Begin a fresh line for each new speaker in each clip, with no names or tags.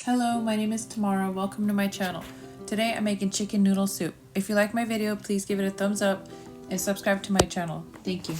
Hello, my name is Tamara. Welcome to my channel. Today I'm making chicken noodle soup. If you like my video, please give it a thumbs up and subscribe to my channel. Thank you.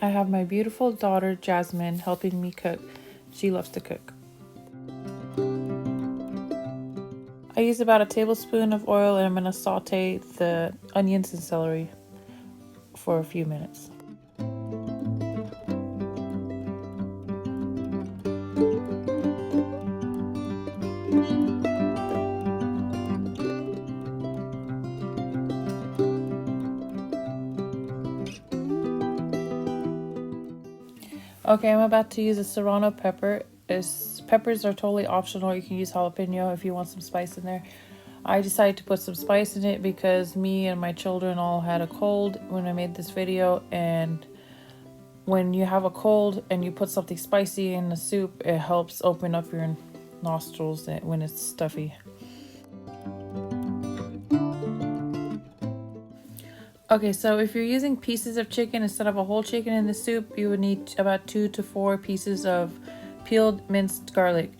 I have my beautiful daughter Jasmine helping me cook. She loves to cook. I use about a tablespoon of oil and I'm going to saute the onions and celery for a few minutes. Okay, I'm about to use a serrano pepper. Peppers are totally optional. You can use jalapeno if you want some spice in there. I decided to put some spice in it because me and my children all had a cold when I made this video, and when you have a cold and you put something spicy in the soup, it helps open up your nostrils when it's stuffy. Okay, so if you're using pieces of chicken instead of a whole chicken in the soup, you would need about 2 to 4 pieces of peeled minced garlic.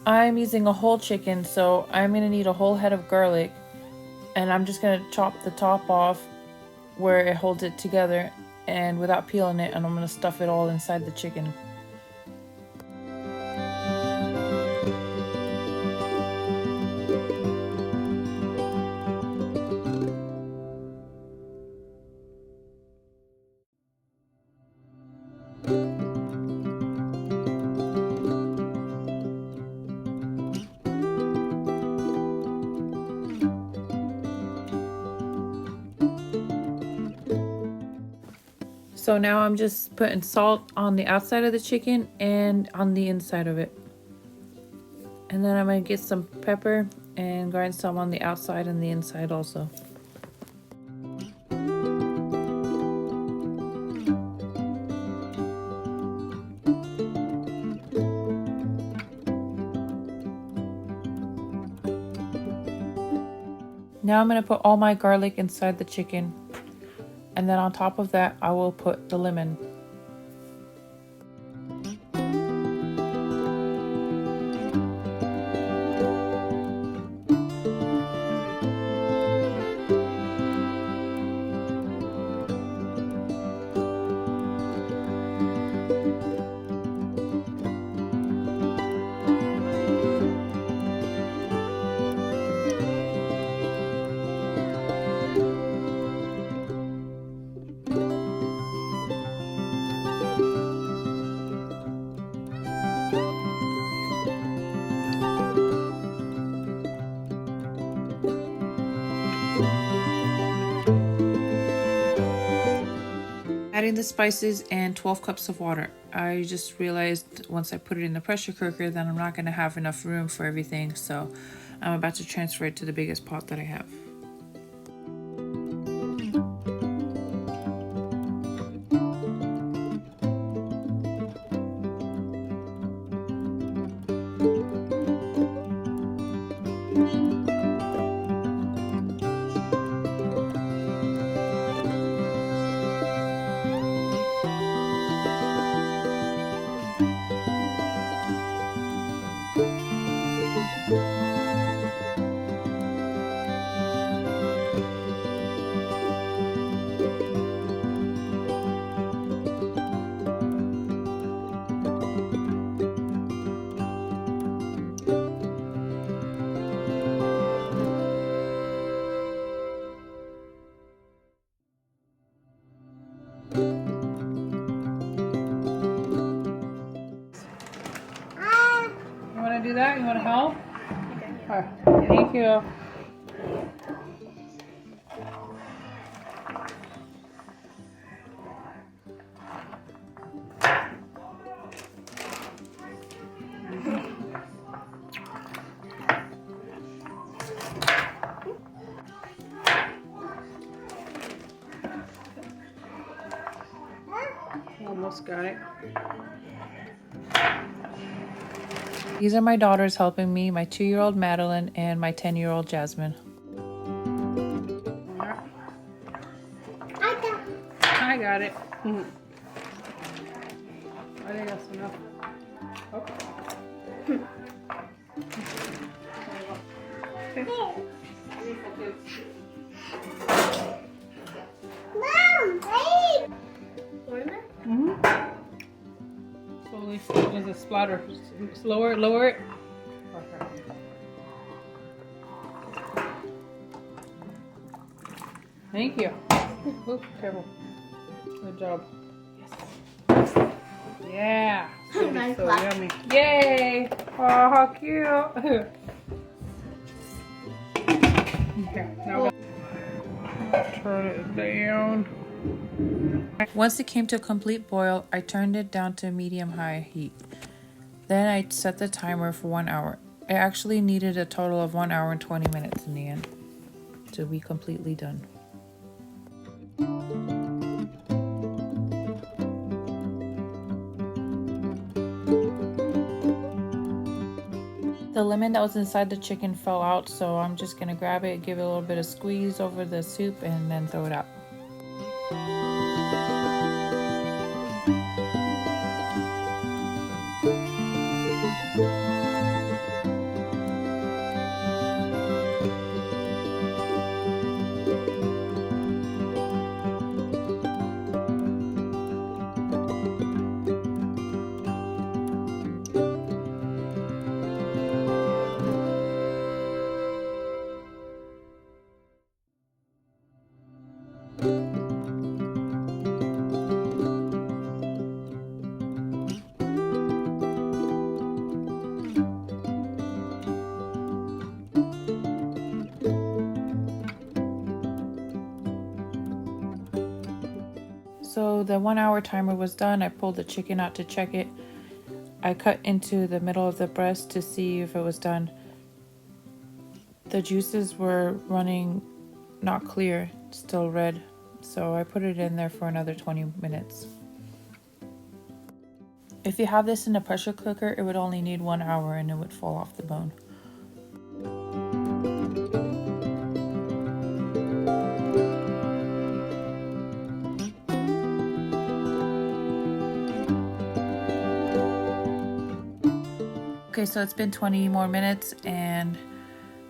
I'm using a whole chicken, so I'm going to need a whole head of garlic, and I'm just going to chop the top off where it holds it together and without peeling it, and I'm going to stuff it all inside the chicken. So now I'm just putting salt on the outside of the chicken and on the inside of it. And then I'm going to get some pepper and grind some on the outside and the inside also. Now I'm going to put all my garlic inside the chicken. And then on top of that, I will put the lemon. Adding the spices and 12 cups of water. I just realized once I put it in the pressure cooker that I'm not going to have enough room for everything, so I'm about to transfer it to the biggest pot that I have. You want to do that? You want to help? Okay. Thank you. Almost got it. These are my daughters helping me, my 2-year-old Madeline and my 10-year-old Jasmine. I got it. I think that's enough. Slowly, there's a splatter. Lower it. Okay. Thank you. Oops, careful. Good job. Yes. Yeah. Nice so yummy. Yay! Oh, how cute. Okay, now turn it down. Once it came to a complete boil, I turned it down to medium-high heat. Then I set the timer for 1 hour. It actually needed a total of 1 hour and 20 minutes in the end to be completely done. The lemon that was inside the chicken fell out, so I'm just gonna grab it, give it a little bit of squeeze over the soup, and then throw it out. So the 1 hour timer was done. I pulled the chicken out to check it. I cut into the middle of the breast to see if it was done. The juices were running not clear, still red. So I put it in there for another 20 minutes. If you have this in a pressure cooker, it would only need 1 hour and it would fall off the bone. Okay, so it's been 20 more minutes and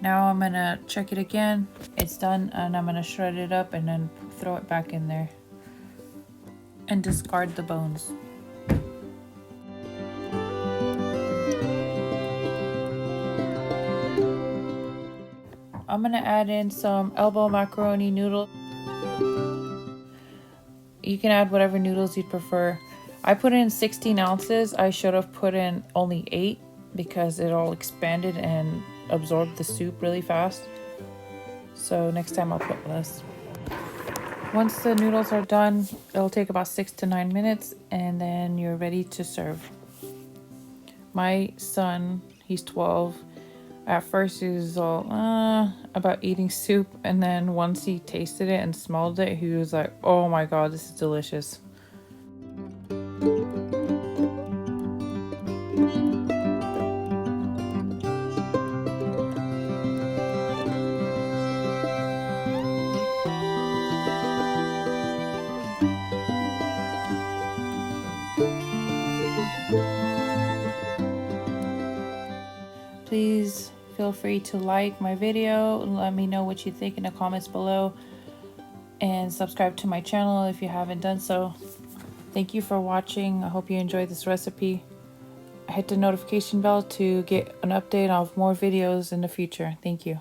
now I'm gonna check it again. It's done and I'm gonna shred it up and then throw it back in there and discard the bones. I'm gonna add in some elbow macaroni noodle. You can add whatever noodles you'd prefer. I put in 16 ounces. I should have put in only 8 because it all expanded and absorbed the soup really fast. So next time I'll put less. Once the noodles are done, it'll take about 6 to 9 minutes and then you're ready to serve. My son, he's 12. At first he was all about eating soup, and then once he tasted it and smelled it, he was like, oh my god, this is delicious. Please feel free to like my video and let me know what you think in the comments below, and subscribe to my channel if you haven't done so. Thank you for watching. I hope you enjoyed this recipe. Hit the notification bell to get an update of more videos in the future. Thank you.